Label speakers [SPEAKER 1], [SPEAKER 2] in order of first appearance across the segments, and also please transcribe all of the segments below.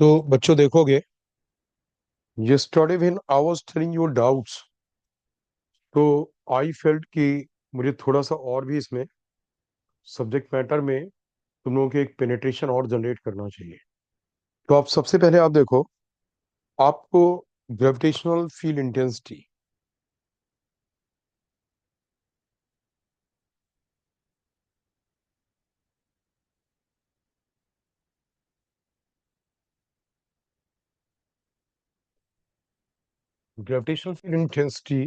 [SPEAKER 1] तो बच्चों देखोगे, yesterday when I was telling your doubts, तो आई फेल्ट कि मुझे थोड़ा सा और भी इसमें सब्जेक्ट मैटर में तुम लोगों के एक पेनिट्रेशन और जनरेट करना चाहिए। तो आप सबसे पहले आप देखो, आपको gravitational field intensity, gravitational field intensity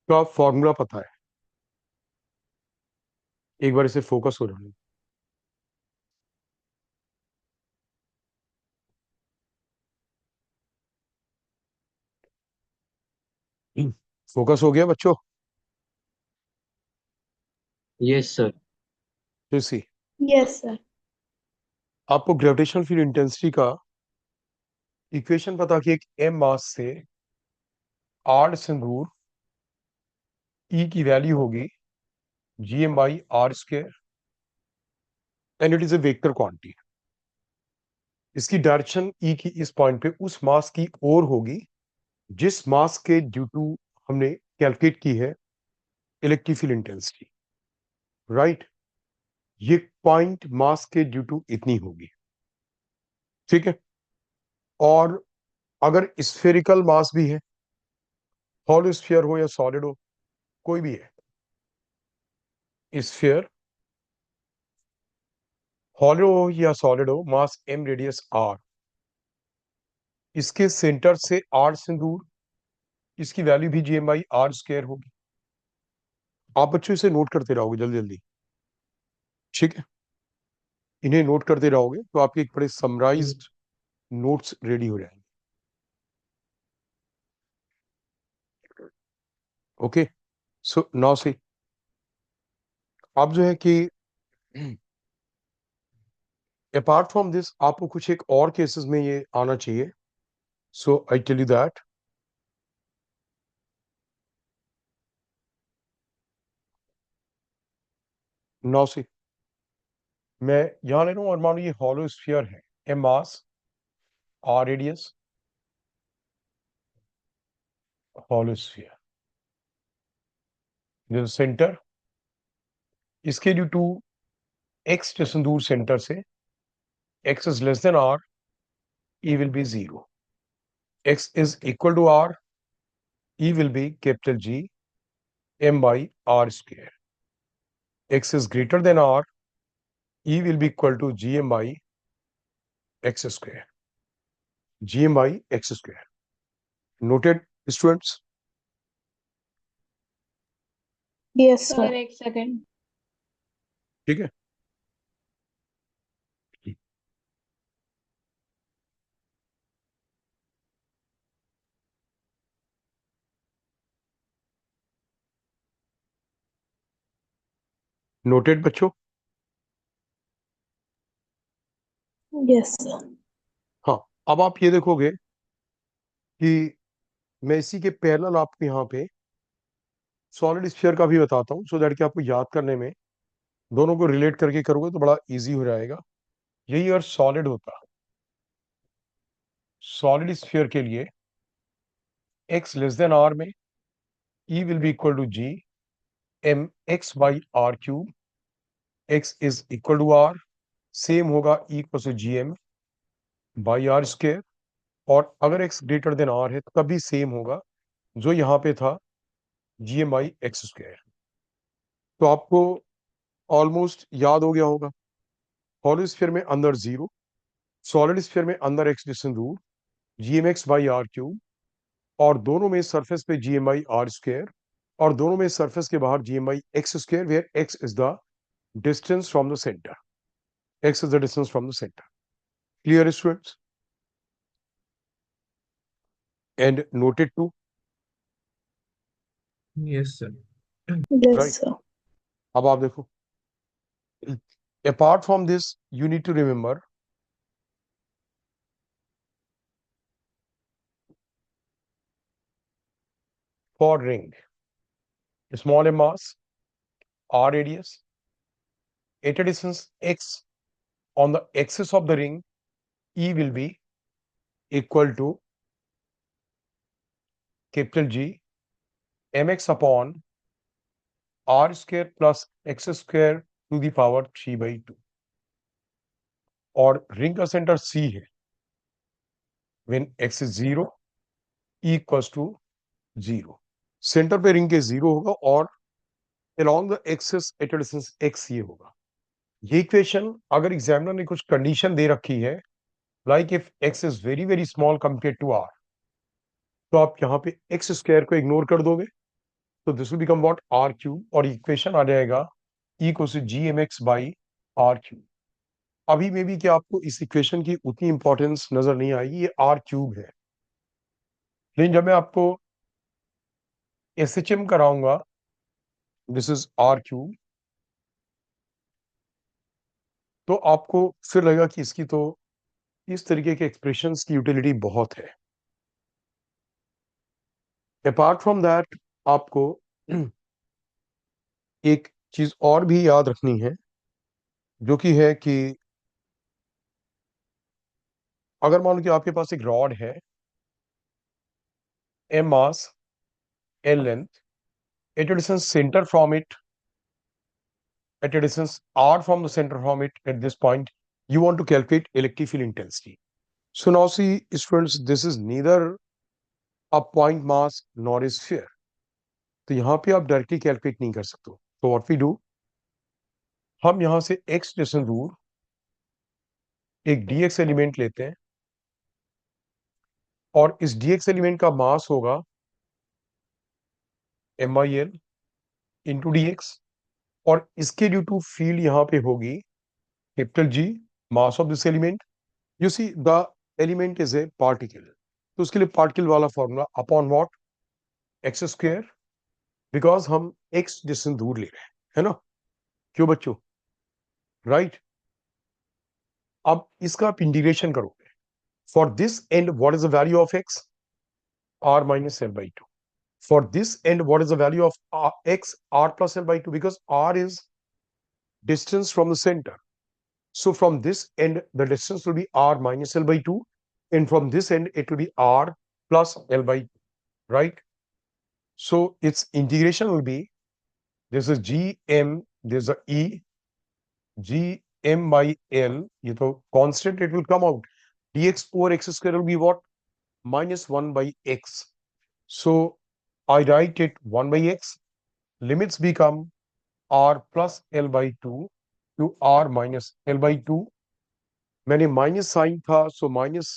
[SPEAKER 1] का फॉर्मूला पता है? एक बार इसे फोकस हो जाने। फोकस हो गया बच्चों?
[SPEAKER 2] Yes sir.
[SPEAKER 1] तो सी,
[SPEAKER 3] यस सर।
[SPEAKER 1] आपको ग्रेविटेशनल फील्ड इंटेंसिटी का इक्वेशन पता कि एक एम मास से आर से दूर ई की वैल्यू होगी GM/r², and it is a vector quantity. इसकी डायरेक्शन ई की इस पॉइंट पे उस मास की ओर होगी जिस मास के ड्यू टू हमने कैलकुलेट की है इलेक्ट्रिक फील्ड इंटेंसिटी। राइट, ये पॉइंट मास के ड्यू टू इतनी होगी। ठीक है। और अगर स्फेरिकल मास भी है, हॉलो स्फीयर हो या सॉलिड हो, कोई भी है, स्फीयर हॉलो हो या सॉलिड हो, मास m रेडियस r, इसके सेंटर से r से दूर इसकी वैल्यू भी GM/r² होगी। आप बच्चों इसे नोट करते रहोगे जल्दी जल्दी। ठीक है, इन्हें नोट करते रहोगे तो आपके एक बड़े समराइज्ड नोट्स रेडी हो जाएंगे। ओके, सो नाउ से आप जो है कि अपार्ट फ्रॉम दिस आपको कुछ एक और केसेस में ये आना चाहिए। So I tell you that now से मैं यहां ले रहा हूं और मान लो ये हॉलो स्फीयर है, M mass R radius, hollow sphere centre, इसके ड्यू टू एक्स डिस्टेंस दूर सेंटर से, X is less than R, E will be 0, X is equal to R, E will be capital G m/r², x is greater than r, e will be equal to gm/x², gm/x²। noted students?
[SPEAKER 3] Yes
[SPEAKER 4] sir
[SPEAKER 3] sir.
[SPEAKER 4] एक second.
[SPEAKER 1] ठीक है, noted बच्चों?
[SPEAKER 3] Yes sir.
[SPEAKER 1] हाँ, अब आप ये देखोगे कि मैं इसी के पैरेलल आपको यहाँ पे सॉलिड स्फीयर का भी बताता हूँ, सो दैट कि आपको याद करने में दोनों को रिलेट करके करोगे तो बड़ा इजी हो जाएगा। यही अगर सॉलिड होता, सॉलिड स्फीयर के लिए x लेस देन r में e will be equal to G mx/r³, x is equal to r, same होगा e इक्वल टू GM/r², और अगर x ग्रेटर देन r है तो तभी सेम होगा जो यहाँ पे था GM/x²। तो आपको ऑलमोस्ट याद हो गया होगा, हॉलो स्फीयर में अंदर 0, सॉलिड स्फीयर में अंदर x डिस्टेंस दूर GMx/r³, और दोनों में सरफेस पे GM/r², और दोनों में सरफेस के बाहर GM/x², where x is the distance from the centre, x is the distance from the center. Clear, students? And noted too,
[SPEAKER 2] yes sir.
[SPEAKER 3] Yes
[SPEAKER 1] right?
[SPEAKER 3] Sir.
[SPEAKER 1] अब आप देखो, apart from this you need to remember for ring, small m mass, r radius, at a distance x on the axis of the ring, E will be equal to capital G mx upon r square plus x square to the power 3/2। और ring का centre C है। when x is 0, E equals to 0। Centre पे ring के 0 होगा और along the axis at a distance x ये होगा। ये इक्वेशन अगर एग्जामिनर ने कुछ कंडीशन दे रखी है, like if x is very very small compare to r, तो आप यहाँ पे एक्स स्क्वायर को इग्नोर कर दोगे, तो this will become what r cube, और इक्वेशन आ जाएगा E equal to gmx by r cube. अभी में भी कि आपको इस इक्वेशन की उतनी इंपॉर्टेंस नजर नहीं आएगी, ये r क्यूब है, लेकिन जब मैं आपको SHM कराऊंगा, दिस इज r क्यूब, तो आपको फिर लगेगा कि इसकी तो इस तरीके के एक्सप्रेशंस की यूटिलिटी बहुत है। अपार्ट फ्रॉम दैट आपको एक चीज और भी याद रखनी है, जो कि है कि अगर मान लो कि आपके पास एक रॉड है, m mass l length, at a distance center from it, at a distance r from the center from it, at this point you want to calculate electric field intensity. So now see students, this is neither a point mass nor a sphere, तो यहाँ पे आप directly calculate नहीं कर सकते। तो what we do, हम यहाँ से x डिस्टेंस दूर एक dx एलिमेंट लेते हैं, और इस dx एलिमेंट का मास होगा MIL इंटू dx, और इसके ड्यू टू फील्ड यहाँ पे होगी capital G, mass of this element. You see the element is a particle, तो उसके लिए पार्टिकल वाला formula upon what x square, because हम एक्स डिस्टेंस दूर ले रहे हैं, है ना, क्यों बच्चों, राइट। अब इसका आप इंटीग्रेशन करोगे, for this and what is the value of x, r minus l by 2। For this end, what is the value of x, r plus l by 2, because r is distance from the center. So from this end, the distance will be r minus l by 2, and from this end, it will be r plus l by 2, right? So its integration will be, this is gm, there's a e, gm by l, ये तो constant, it will come out, dx over x square will be what? Minus 1 by x. So I write it 1 by x, limits become r plus l by 2 to r minus l by 2। मैंने minus sign था, so minus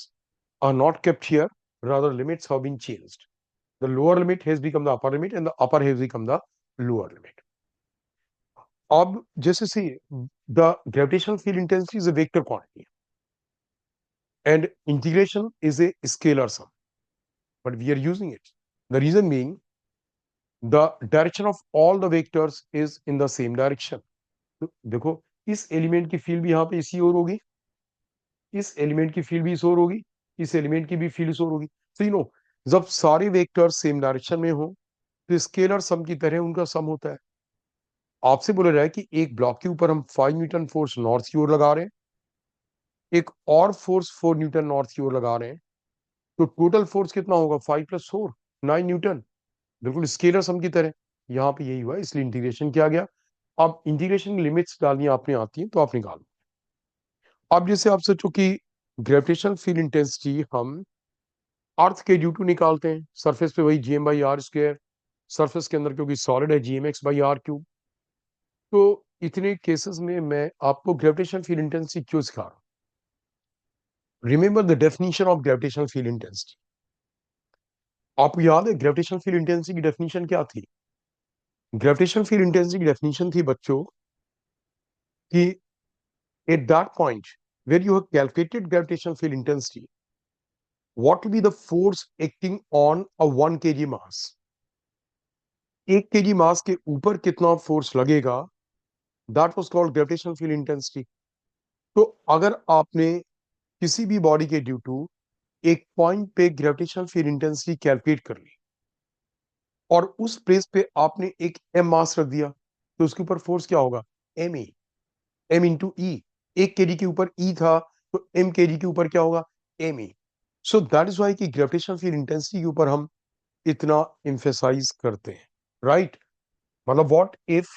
[SPEAKER 1] are not kept here, rather limits have been changed, the lower limit has become the upper limit and the upper has become the lower limit। अब जैसे सी the gravitational field intensity is a vector quantity and integration is a scalar sum, but we are using it, the reason being the direction of all the vectors is in the same direction। तो देखो, इस element की field भी यहाँ पे इसी ओर होगी, इस एलिमेंट की फील्ड भी इस ओर होगी, इस एलिमेंट की भी फील्ड इस ओर होगी। तो यू नो, जब सारे वेक्टर्स सेम डायरेक्शन में हो, तो स्केलर सम की तरह उनका सम होता है। आपसे बोला जाए कि एक ब्लॉक के ऊपर हम 5 न्यूटन फोर्स नॉर्थ की ओर लगा रहे हैं, एक और फोर्स 4 न्यूटन नॉर्थ की ओर लगा रहे हैं, तो टोटल फोर्स कितना होगा? 5 + 4 9 न्यूटन, बिल्कुल स्केलर सम की तरह। यहाँ पे यही हुआ, इसलिए इंटीग्रेशन किया गया। अब इंटीग्रेशन की लिमिट्स डालनी आपने आती है, तो आप निकालो। अब जैसे आप सोचो कि ग्रेविटेशनल फील्ड इंटेंसिटी हम अर्थ के ड्यू टू निकालते हैं, सरफेस पे वही gm by are square, surface के अंदर क्योंकि सॉलिड है gmx बाई आर क्यूब। तो इतने केसेस में मैं आपको ग्रेविटेशनल फील्ड इंटेंसिटी क्यों सिखा रहा हूं? Remember the definition of gravitational field intensity. आपको याद है ग्रेविटेशनल फील्ड इंटेंसिटी की डेफिनेशन क्या थी? ग्रेविटेशनल फील्ड इंटेंसिटी की डेफिनेशन थी बच्चों कि at that point where you have calculated gravitational field intensity, what will be the force acting on a 1 kg mass? 1 kg मास के ऊपर कितना फोर्स लगेगा, that was called gravitational field intensity. तो अगर आपने किसी भी बॉडी के ड्यू टू एक पॉइंट पे ग्रेविटेशनल फील्ड इंटेंसिटी कैलकुलेट कर ली और उस प्लेस पे आपने एक m मास रख दिया, तो उसके ऊपर फोर्स क्या होगा? ma। m इंटू ई, 1 kg के ऊपर ई था तो m kg के ऊपर क्या होगा, m e। So that is why कि ग्रेविटेशनल फील्ड इंटेंसिटी के ऊपर हम इतना इम्फेसाइज करते हैं, राइट। मतलब what if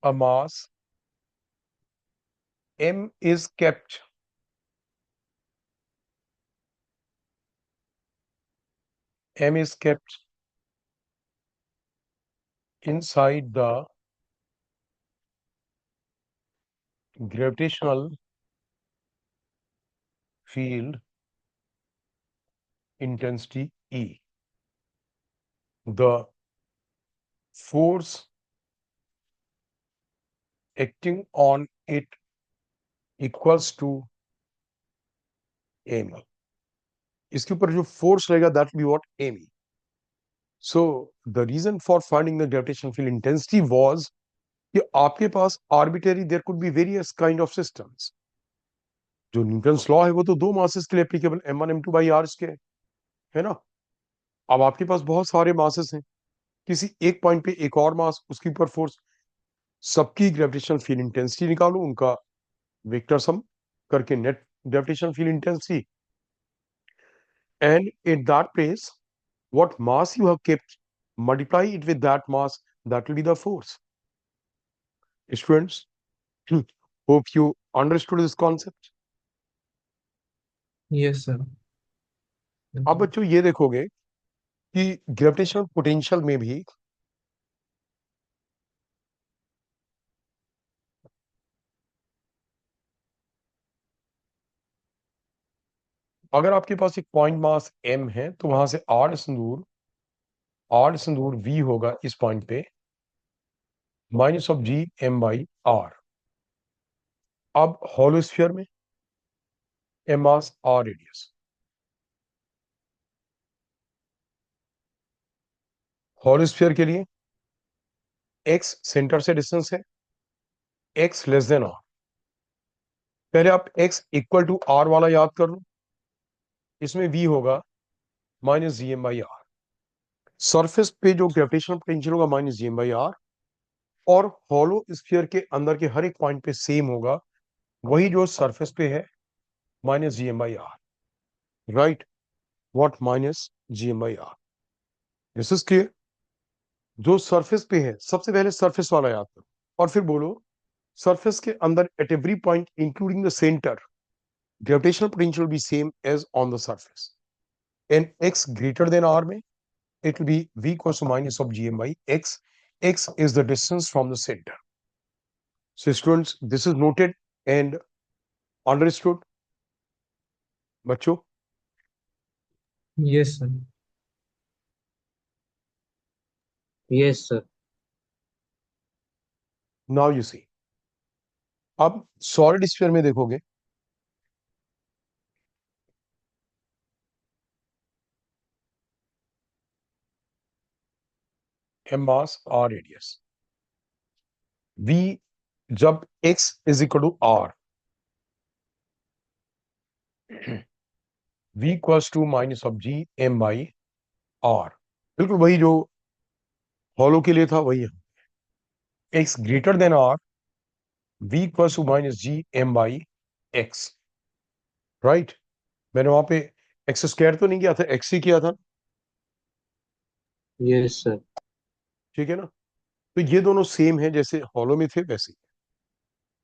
[SPEAKER 1] a mass m is kept inside the gravitational field intensity E. The force acting on it equals to m। इसके ऊपर जो फोर्स रहेगा that will be what, m। So the reason for finding the gravitational field intensity was कि आपके पास arbitrary there could be various kind of systems. जो Newton's law है वो तो दो मासेस के लिए applicable, m1 m2 by r square, है ना। अब आपके पास बहुत सारे मासेस हैं, किसी एक पॉइंट पे एक और मास, उसके ऊपर फोर्स, सबकी ग्रेविटेशनल फील्ड इंटेंसिटी निकालो, उनका वेक्टर सम करके net gravitational field intensity, and at that place what mass you have kept, multiply it with that mass, that will be the force। Students, hope you understood this concept।
[SPEAKER 2] Yes, sir.
[SPEAKER 1] अब बच्चों ये देखोगे कि gravitational potential में भी अगर आपके पास एक पॉइंट मास m है तो वहां से आठ सिंदूर v होगा इस पॉइंट पे, minus of g m by r। अब हॉलोस्फीयर में m मास r रेडियस, हॉलोस्फीयर के लिए x सेंटर से डिस्टेंस है, x लेस देन r। पहले आप x इक्वल टू r वाला याद कर लो, इसमें v होगा minus ji M by R. Surface पे जो ग्रेविटेशनल पोटेंशियल होगा minus ji M by R, और हॉलो स्फीयर के अंदर के हर एक पॉइंट पे सेम होगा, वही जो सरफेस पे है minus ji M by R, right. What, minus ji M by R. This is clear. जो सरफेस पे है सबसे पहले सरफेस वाला याद करो, और फिर बोलो सरफेस के अंदर at every point including the centre gravitational potential be same as on the surface. And X greater than R में it will be v equals to minus of gm by x. X is the distance from the center. So students, this is noted and understood, बच्चों।
[SPEAKER 2] Yes, sir. Yes, sir.
[SPEAKER 1] Now you see, अब solid sphere में देखोगे m mass r radius, v जब x is equal to r, v equals to minus of g m by r। बिल्कुल वही जो hollow के लिए था वही है। x greater than r, v equals to minus g m by x, right. मैंने वहां पे एक्स स्क्वायर तो नहीं किया था, एक्स ही किया था,
[SPEAKER 2] Yes, sir.
[SPEAKER 1] ठीक है ना। तो ये दोनों सेम है, जैसे हॉलो में थे वैसे ही।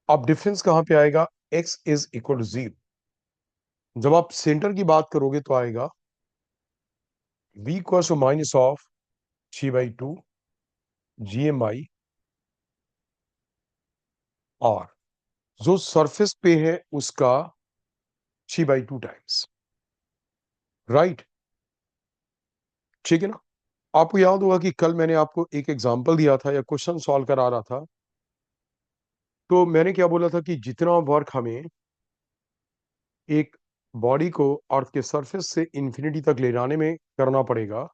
[SPEAKER 1] अब डिफरेंस कहां पे आएगा, x इज इक्वल टू 0। जब आप सेंटर की बात करोगे तो आएगा v equal to minus of 3/2 G M I R. जो सरफेस पे है उसका 3/2 टाइम्स, राइट, ठीक है ना। आपको याद होगा कि कल मैंने आपको एक एग्जांपल दिया था या क्वेश्चन सॉल्व करा रहा था, तो मैंने क्या बोला था कि जितना वर्क हमें एक बॉडी को अर्थ के सरफेस से इंफिनिटी तक ले जाने में करना पड़ेगा,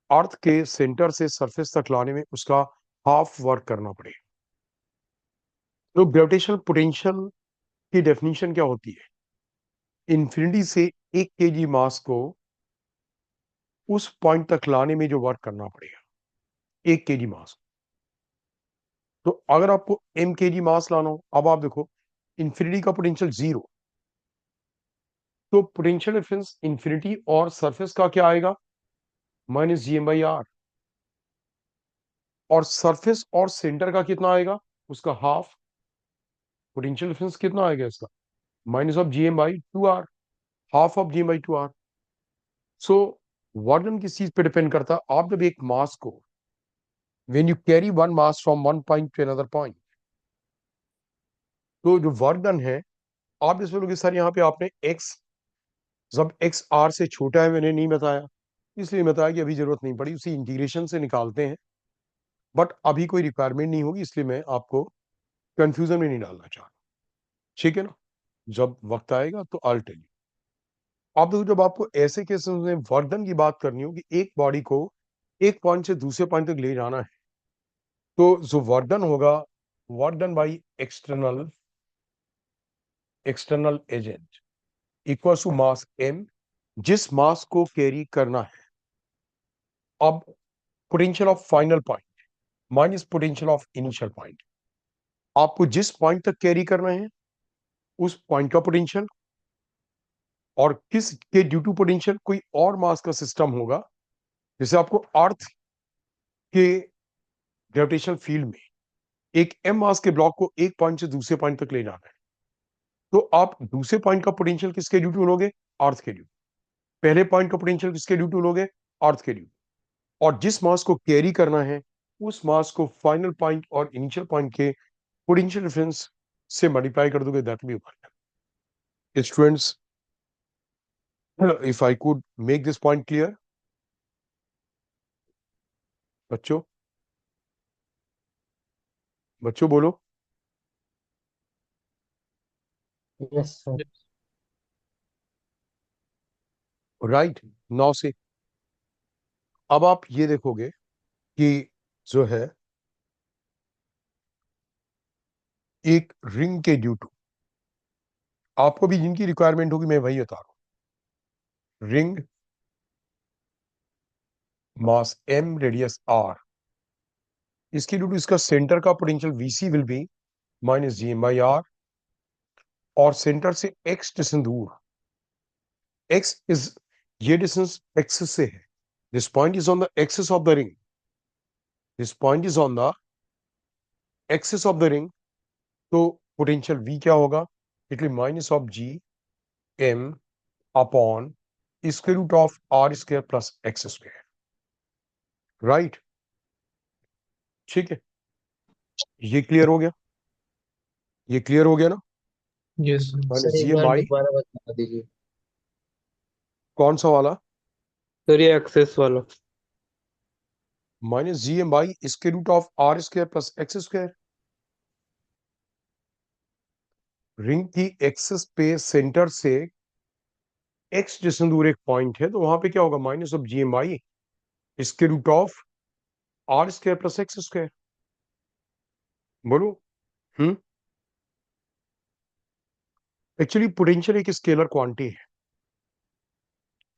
[SPEAKER 1] अर्थ के सेंटर से सरफेस तक लाने में उसका हाफ वर्क करना पड़ेगा। तो ग्रेविटेशनल पोटेंशियल की डेफिनेशन क्या होती है, इंफिनिटी से 1 kg मास को उस पॉइंट तक लाने में जो वर्क करना पड़ेगा, 1 kg मास। तो अगर आपको m kg मास लाना हो, अब आप देखो इंफिनिटी का पोटेंशियल 0, तो पोटेंशियल डिफरेंस इंफिनिटी और सरफेस का क्या आएगा, माइनस GM/r, और सरफेस और सेंटर का कितना आएगा, उसका हाफ। पोटेंशियल डिफरेंस कितना आएगा इसका, minus of GM/2r, half of GM/2r। So work done किस चीज पे डिपेंड करता है, आप जब एक मास को, when you carry one mass from one point two another point, तो जो वर्क डन है, आप इसमें लोग सर यहाँ पे आपने x, जब x r से छोटा है मैंने नहीं बताया, इसलिए बताया कि अभी जरूरत नहीं पड़ी, उसी इंटीग्रेशन से निकालते हैं, बट अभी कोई रिक्वायरमेंट नहीं होगी, इसलिए मैं आपको कंफ्यूजन में नहीं डालना चाह रहा। ठीक है ना, जब वक्त आएगा तो आई टेल यू। आप देखो, जब आपको ऐसे केसेस में वर्क डन की बात करनी हो कि एक बॉडी को एक पॉइंट से दूसरे पॉइंट तक ले जाना है, तो जो वर्क डन होगा, work done by external external agent equal to mass m, जिस मास को कैरी करना है। अब potential of final point minus potential of initial point, आपको जिस पॉइंट तक कैरी करना है उस पॉइंट का पोटेंशियल, और किस के ड्यू टू पोटेंशियल कोई और मास का सिस्टम होगा, जैसे आपको अर्थ के ग्रेविटेशनल फील्ड में एक m मास के ब्लॉक को एक पॉइंट से दूसरे पॉइंट तक ले जाना है, तो आप दूसरे पॉइंट का पोटेंशियल किसके ड्यू टू लोगे, अर्थ के ड्यू। पहले पॉइंट का पोटेंशियल किसके ड्यू टू लोगे, अर्थ के ड्यू। और जिस मास को कैरी करना है उस मास को फाइनल पॉइंट और इनिशियल पॉइंट के पोटेंशियल डिफरेंस से मल्टीप्लाई कर दोगे, that will B work. Students, if I could make this point clear, बच्चों बच्चों बोलो।
[SPEAKER 2] Yes sir.
[SPEAKER 1] राइट, नाउ से अब आप ये देखोगे कि जो है एक रिंग के ड्यू टू, आपको भी जिनकी रिक्वायरमेंट होगी मैं वही बता रहा हूं। Ring, mass m, radius r, इसके ड्यू टू इसका सेंटर का potential VC will be minus GM/r, और सेंटर से x डिस्टेंस दूर, x इज, ये डिस्टेंस एक्सिस से है, this point is on the axis of the ring, this point is on the axis of the ring, तो potential V क्या होगा, it will minus of GM upon square root of r square plus x square. Right, ठीक है, ये clear हो गया, ये clear हो गया ना,
[SPEAKER 2] यस
[SPEAKER 1] माइनस
[SPEAKER 2] सर, एक बार
[SPEAKER 1] GM/,
[SPEAKER 2] दोबारा बता दीजिए।
[SPEAKER 1] कौन सा वाला,
[SPEAKER 2] सर ये एक्सेस वाला।
[SPEAKER 1] Minus GM/, square root of r square plus x square. Ring की एक्सिस पे सेंटर से x डिस्टेंस दूर एक पॉइंट है, तो वहां पे क्या होगा, minus of GM/, square root of r square plus x square. बोलो। हम्म, एक्चुअली पोटेंशियल एक स्केलर क्वांटिटी है,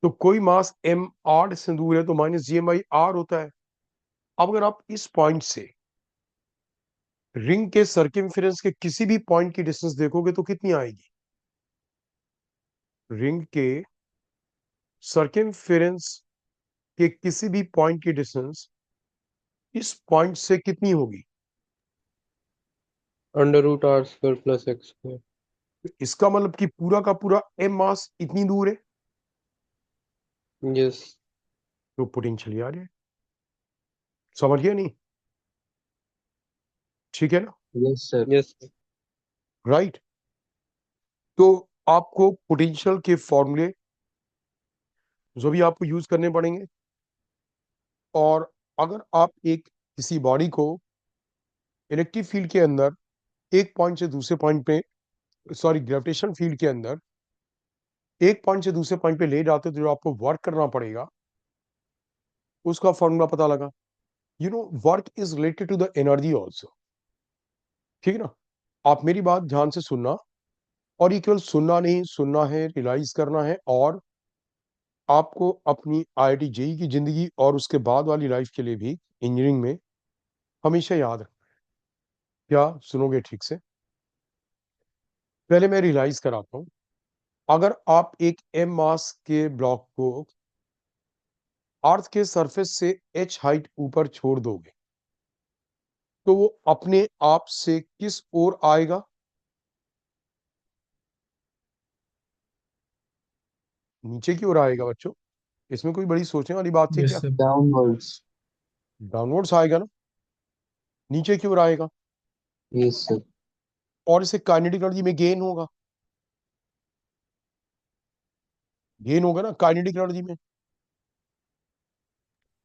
[SPEAKER 1] तो कोई मास m r डिस्टेंस दूर है तो माइनस GM/r होता है। अब अगर आप इस पॉइंट से रिंग के सर्किमफेरेंस के किसी भी पॉइंट की डिस्टेंस देखोगे तो कितनी आएगी, रिंग के सर्किमफेरेंस के किसी भी पॉइंट की डिस्टेंस इस पॉइंट से कितनी होगी,
[SPEAKER 2] √r² + x²।
[SPEAKER 1] तो इसका मतलब कि पूरा का पूरा m मास इतनी दूर है,
[SPEAKER 2] यस।
[SPEAKER 1] तो पोटेंशियल आ रही है, समझ गया नहीं, ठीक है ना,
[SPEAKER 2] यस सर। यस।
[SPEAKER 1] राइट। तो आपको पोटेंशियल के फॉर्मूले जो भी आपको यूज करने पड़ेंगे, और अगर आप एक किसी बॉडी को इलेक्ट्रिक फील्ड के अंदर एक पॉइंट से दूसरे पॉइंट पे, सॉरी ग्रेविटेशन फील्ड के अंदर एक पॉइंट से दूसरे पॉइंट पे ले जाते हो, तो जो आपको वर्क करना पड़ेगा उसका फॉर्मूला पता लगा। You know, work is related to the energy also, ठीक है ना। आप मेरी बात ध्यान से सुनना, और ये केवल सुनना नहीं, सुनना है, रियलाइज करना है, और आपको अपनी IIT JEE की जिंदगी और उसके बाद वाली लाइफ के लिए भी इंजीनियरिंग में हमेशा याद रखना। क्या सुनोगे ठीक से? पहले मैं रियलाइज कराता हूं, अगर आप एक एम मास के ब्लॉक को अर्थ के सरफेस से h हाइट ऊपर छोड़ दोगे तो वो अपने आप से किस ओर आएगा? नीचे की ओर आएगा बच्चों। इसमें कोई बड़ी सोचने वाली बात थी
[SPEAKER 4] यस
[SPEAKER 1] क्या?
[SPEAKER 4] सर।
[SPEAKER 2] डाउनवर्ड्स।
[SPEAKER 1] डाउनवर्ड्स आएगा ना, नीचे की ओर आएगा।
[SPEAKER 2] Yes sir.
[SPEAKER 1] और इसे काइनेटिक एनर्जी में गेन होगा, गेन होगा ना काइनेटिक एनर्जी में।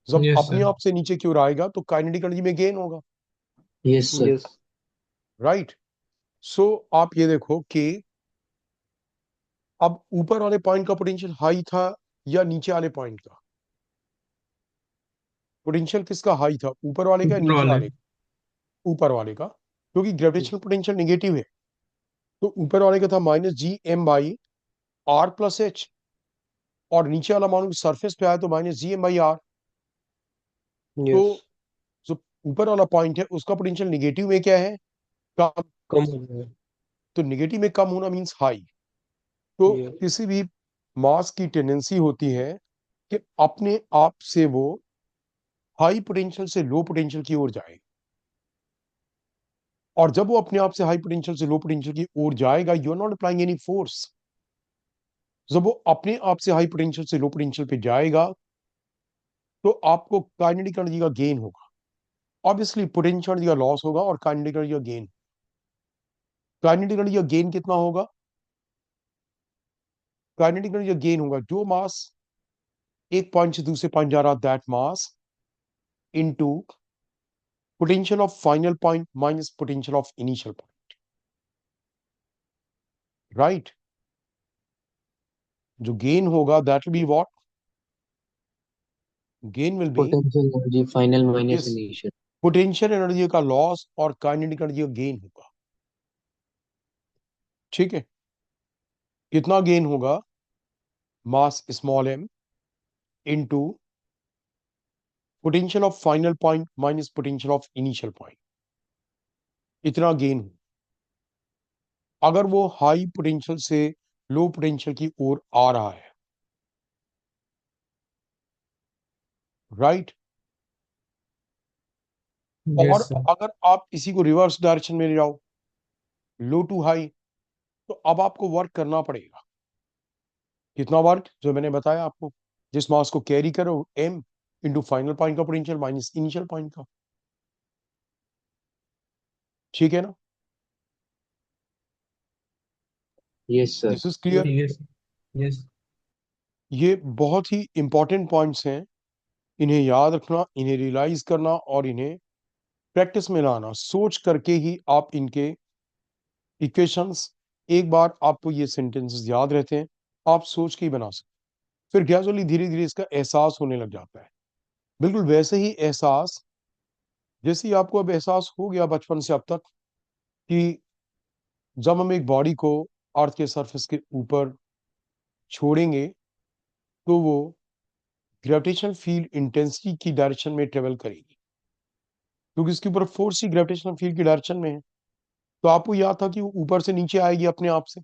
[SPEAKER 1] जब
[SPEAKER 4] यस
[SPEAKER 1] अपने
[SPEAKER 4] सर।
[SPEAKER 1] आप से नीचे की ओर आएगा तो काइनेटिक एनर्जी में गेन होगा।
[SPEAKER 2] Yes sir. यस।
[SPEAKER 1] राइट। सो आप ये देखो कि अब ऊपर वाले पॉइंट का पोटेंशियल हाई था या नीचे वाले पॉइंट का? पोटेंशियल किसका हाई था, ऊपर वाले का या
[SPEAKER 4] ऊपर
[SPEAKER 1] नीचे
[SPEAKER 4] वाले।
[SPEAKER 1] वाले का? ऊपर वाले का, क्योंकि ग्रेविटेशनल पोटेंशियल नेगेटिव है। तो ऊपर वाले का था -Gm/r+h, और नीचे वाला मान लो सरफेस पे आया तो -Gm/r। तो
[SPEAKER 2] यस।
[SPEAKER 1] जो ऊपर वाला पॉइंट है उसका पोटेंशियल नेगेटिव में क्या है? कम।
[SPEAKER 2] कम हो गया।
[SPEAKER 1] तो नेगेटिव में कम होना मींस हाई। तो
[SPEAKER 2] यस।
[SPEAKER 1] किसी भी मास की टेंडेंसी होती है कि अपने आप से वो हाई पोटेंशियल से लो पोटेंशियल की ओर जाए, और जब वो अपने आप से हाई पोटेंशियल से लो पोटेंशियल की ओर जाएगा, you are not applying any force. जब वो अपने आप से हाई पोटेंशियल से लो पोटेंशियल पे जाएगा तो आपको काइनेटिक एनर्जी का गेन होगा। ऑब्वियसली पोटेंशियल एनर्जी का लॉस होगा और काइनेटिक एनर्जी का गेन। काइनेटिक एनर्जी का गेन कितना होगा? काइनेटिक एनर्जी का गेन होगा जो मास एक पॉइंट से दूसरे पॉइंट जा रहा, that mass into potential of final point minus potential of initial point. Right. जो गेन होगा that will be what? Gain will be
[SPEAKER 2] potential energy final minus
[SPEAKER 1] इस
[SPEAKER 2] इनिशियल।
[SPEAKER 1] पोटेंशियल एनर्जी का लॉस और kinetic energy का gain होगा। ठीक है। कितना गेन होगा? Mass small m into potential of final point minus potential of initial point, इतना गेन हो। अगर वो हाई पोटेंशियल से लो पोटेंशियल की ओर आ रहा है, राइट। और
[SPEAKER 4] यस सर।
[SPEAKER 1] अगर आप इसी को रिवर्स डायरेक्शन में ले जाओ, लो टू हाई, तो अब आपको वर्क करना पड़ेगा। कितना वर्क? जो मैंने बताया आपको, जिस मास को कैरी करो m इंटू फाइनल पॉइंट का पोटेंशियल माइनस इनिशियल पॉइंट का। ठीक है ना?
[SPEAKER 2] Yes sir.
[SPEAKER 1] This is clear.
[SPEAKER 4] Yes. Yes.
[SPEAKER 1] ये बहुत ही इंपॉर्टेंट पॉइंट्स हैं, इन्हें याद रखना, इन्हें रियलाइज करना और इन्हें प्रैक्टिस में लाना। सोच करके ही आप इनके इक्वेशंस, एक बार आपको ये सेंटेंसेस याद रहते हैं, आप सोच के ही बना सकते। फिर ग्रेजुअली धीरे धीरे इसका एहसास होने लग जाता है। बिल्कुल वैसे ही एहसास जैसे ही आपको अब एहसास हो गया बचपन से अब तक कि जब हम एक बॉडी को अर्थ के सरफेस के ऊपर छोड़ेंगे तो वो ग्रेविटेशनल फील्ड इंटेंसिटी की डायरेक्शन में ट्रेवल करेगी, क्योंकि इसके ऊपर फोर्स ही ग्रेविटेशनल फील्ड की डायरेक्शन में है। तो आपको याद था कि वो ऊपर से नीचे आएगी अपने आप से।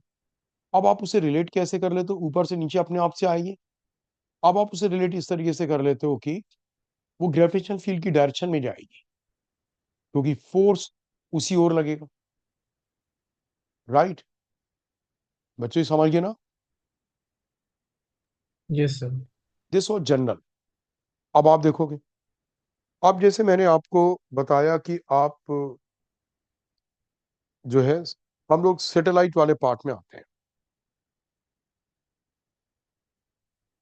[SPEAKER 1] अब आप उसे रिलेट कैसे कर लेते हो? ऊपर से नीचे अपने आप से आएगी। अब आप उसे रिलेट इस तरीके से कर लेते हो कि वो ग्रेविटेशनल फील्ड की डायरेक्शन में जाएगी, क्योंकि फोर्स उसी ओर लगेगा। राइट। बच्चे समझ गए ना?
[SPEAKER 4] Yes sir.
[SPEAKER 1] This was general. अब आप देखोगे, अब जैसे मैंने आपको बताया कि आप जो है, हम लोग सैटेलाइट वाले पार्ट में आते हैं।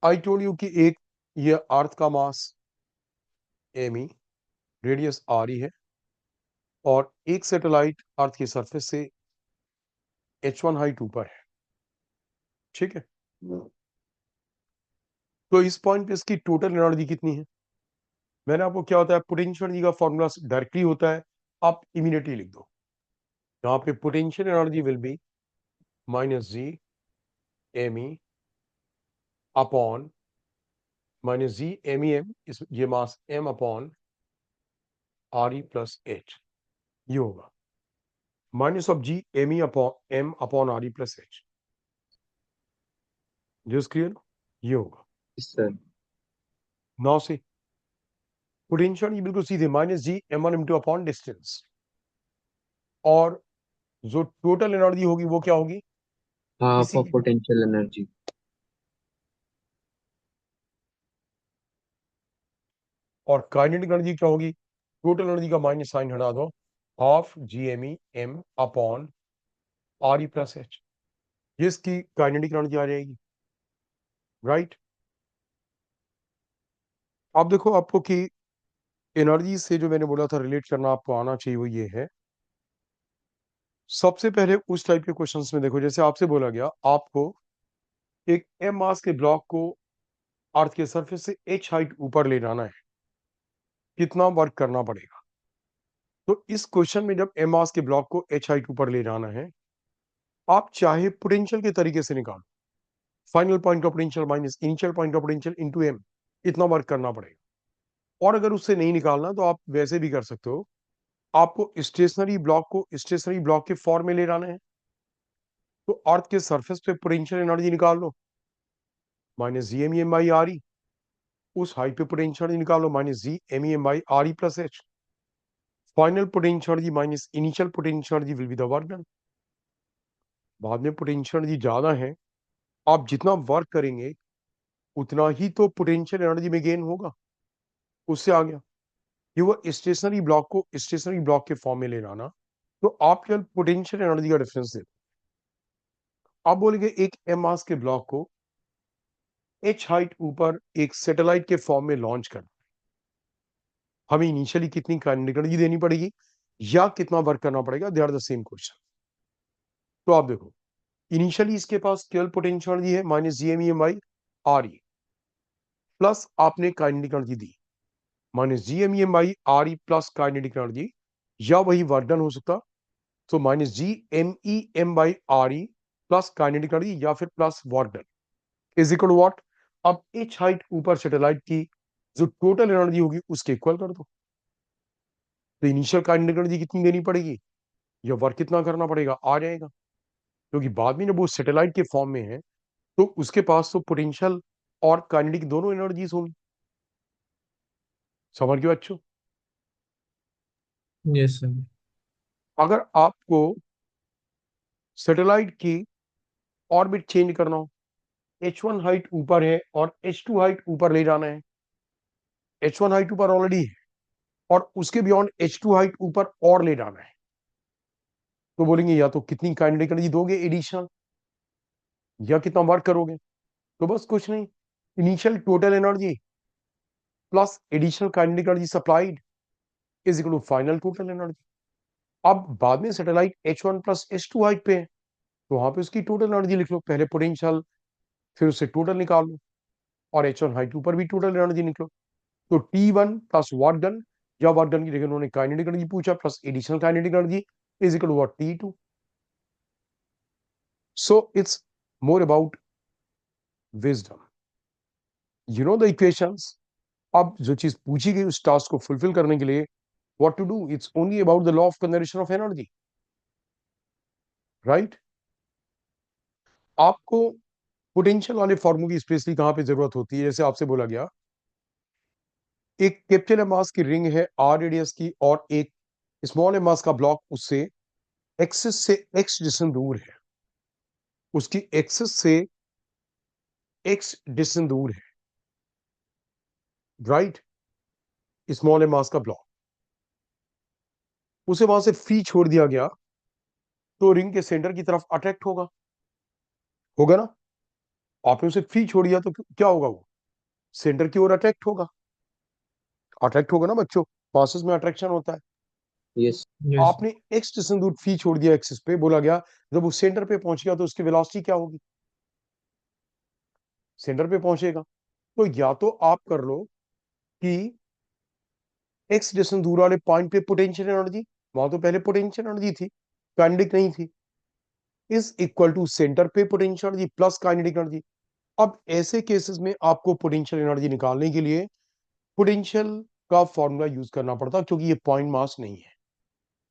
[SPEAKER 1] आई टोल्ड यू कि एक ये अर्थ का मास एमी, रेडियस आर ही है, और एक सैटेलाइट अर्थ की सरफेस से h1 हाइट ऊपर है। ठीक है। तो इस पॉइंट पे इसकी टोटल एनर्जी कितनी है? मैंने आपको क्या होता है, पोटेंशियल एनर्जी का फॉर्मूला डायरेक्टली होता है, आप इमीडिएटली लिख दो। यहाँ पे potential energy will be -G me अपॉन -G MEM, ये मास m अपॉन RE+H, ये होगा। Minus of G M E upon M upon R E plus H. Just clear, ये होगा।
[SPEAKER 2] Yes, sir.
[SPEAKER 1] नाउ से पोटेंशियल ये बिल्कुल सीधे माइनस जी M one M two upon distance, और जो टोटल एनर्जी होगी वो क्या होगी,
[SPEAKER 2] Half
[SPEAKER 1] इसी
[SPEAKER 2] of
[SPEAKER 1] की।
[SPEAKER 2] potential energy.
[SPEAKER 1] और काइनेटिक एनर्जी क्या होगी, टोटल एनर्जी का माइनस साइन हटा दो, half G M E M upon R ई प्लस एच, जिसकी काइनेटिक एनर्जी आ जाएगी। राइट। अब देखो आपको कि एनर्जी से जो मैंने बोला था रिलेट करना आपको आना चाहिए, वो ये है। सबसे पहले उस टाइप के क्वेश्चंस में देखो, जैसे आपसे बोला गया आपको एक एम मास के ब्लॉक को अर्थ के सरफेस से एच हाइट ऊपर ले जाना है, कितना वर्क करना पड़ेगा। तो इस क्वेश्चन में जब एम मास के ब्लॉक को एच हाइट ऊपर ले जाना है, आप चाहे पोटेंशियल के तरीके से निकालो, फाइनल पॉइंट का पोटेंशियल माइनस इनिशियल पॉइंट का पोटेंशियल इनटू एम, इतना वर्क करना पड़ेगा। और अगर उससे नहीं निकालना तो आप वैसे भी कर सकते हो, आपको स्टेशनरी ब्लॉक को स्टेशनरी ब्लॉक के फॉर्म में ले जाना है, तो अर्थ के सरफेस पे पोटेंशियल एनर्जी निकाल लो, minus G M E M by are E. उस हाइट पे पोटेंशियल एनर्जी निकाल लो, minus G M E M by R E plus H. Final potential energy minus initial potential energy will be the work done. बाद में potential energy ज्यादा है, आप जितना वर्क करेंगे उतना ही तो पोटेंशियल एनर्जी में गेन होगा। उससे आ गया कि वो स्टेशनरी ब्लॉक को स्टेशनरी ब्लॉक के फॉर्म में ले आना, तो आप केवल पोटेंशियल एनर्जी का डिफरेंस दे। आप बोलेंगे एक एम मास के ब्लॉक को एच हाइट ऊपर एक सैटेलाइट के फॉर्म में लॉन्च कर, हमें इनिशियली कितनी काइनेटिक एनर्जी देनी पड़ेगी या कितना वर्क करना पड़ेगा, they are the same question. तो आप देखो, इनिशियली इसके पास केवल पोटेंशियल एनर्जी है minus G M E M I R E, plus आपने काइनेटिक एनर्जी दी minus G M E M I R E plus kinetic energy, या वही वर्क डन हो सकता, तो minus G M E M by R E plus kinetic energy या फिर plus work done is equal to what. अब H height ऊपर satellite की जो टोटल एनर्जी होगी उसके इक्वल कर दो, तो इनिशियल काइनेटिक एनर्जी कितनी देनी पड़ेगी या वर्क कितना करना पड़ेगा आ जाएगा, क्योंकि बाद में जब वो सैटेलाइट के फॉर्म में है तो उसके पास तो पोटेंशियल और काइनेटिक दोनों एनर्जीज होंगी। समझ गए बच्चों।
[SPEAKER 2] Yes, sir.
[SPEAKER 1] अगर आपको सैटेलाइट की ऑर्बिट चेंज करना हो, H1 हाइट ऊपर है और H2 हाइट ऊपर ले जाना है, H1 हाइट ऊपर ऑलरेडी है और उसके बियॉन्ड H2 हाइट ऊपर और ले जाना है, तो बोलेंगे या तो कितनी काइनेटिक एनर्जी दोगे एडिशनल, या कितना वर्क करोगे। तो बस कुछ नहीं, initial total energy plus additional kinetic energy supplied is equal to final total energy. अब बाद में satellite H1 plus H2 height पे है, तो वहां पे उसकी टोटल एनर्जी लिख लो, पहले पोटेंशियल फिर उससे टोटल निकाल लो, और H1 हाइट ऊपर भी टोटल एनर्जी निकलो, तो T1 प्लस वर्क डन, या वर्क डन की जगह उन्होंने काइनेटिक एनर्जी पूछा plus additional kinetic energy is equal to what T2। So it's more about wisdom, you know the equations. अब जो चीज पूछी गई उस टास्क को फुलफिल करने के लिए what to do, it's only about the law of conservation of energy. Right. आपको पोटेंशियल वाले फॉर्मूले की स्पेशली कहां पे जरूरत होती है, जैसे आपसे बोला गया एक कैपिटल मास की रिंग है आर रेडियस की, और एक स्मॉल मास का ब्लॉक उससे एक्सिस से एक्स डिस्टेंस दूर है, उसकी एक्सिस से एक्स डिस्टेंस दूर है। राइट। स्मॉल मास का ब्लॉक, उसे वहां से फ्री छोड़ दिया गया तो रिंग के सेंटर की तरफ अट्रैक्ट होगा, होगा ना। आपने उसे फ्री छोड़ दिया तो क्या होगा, वो सेंटर की ओर अट्रैक्ट होगा, अट्रैक्ट होगा ना बच्चों, मासेस में अट्रैक्शन होता है।
[SPEAKER 2] Yes. Yes.
[SPEAKER 1] आपने एक्स डिस्टेंस दूर फ्री छोड़ दिया एक्सिस पे, बोला गया जब वो सेंटर पे पहुंच गया तो उसकी वेलोसिटी क्या होगी, सेंटर पे पहुंचेगा। तो या तो आप कर लो कि एक्स डिस्टेंस दूर वाले पॉइंट पे पोटेंशियल एनर्जी, वहां तो पहले पोटेंशियल एनर्जी थी, काइनेटिक नहीं थी, इज इक्वल टू सेंटर पे potential energy plus kinetic energy. अब ऐसे केसेस में आपको पोटेंशियल एनर्जी निकालने के लिए पोटेंशियल का फॉर्मूला यूज करना पड़ता, क्योंकि ये पॉइंट मास नहीं है।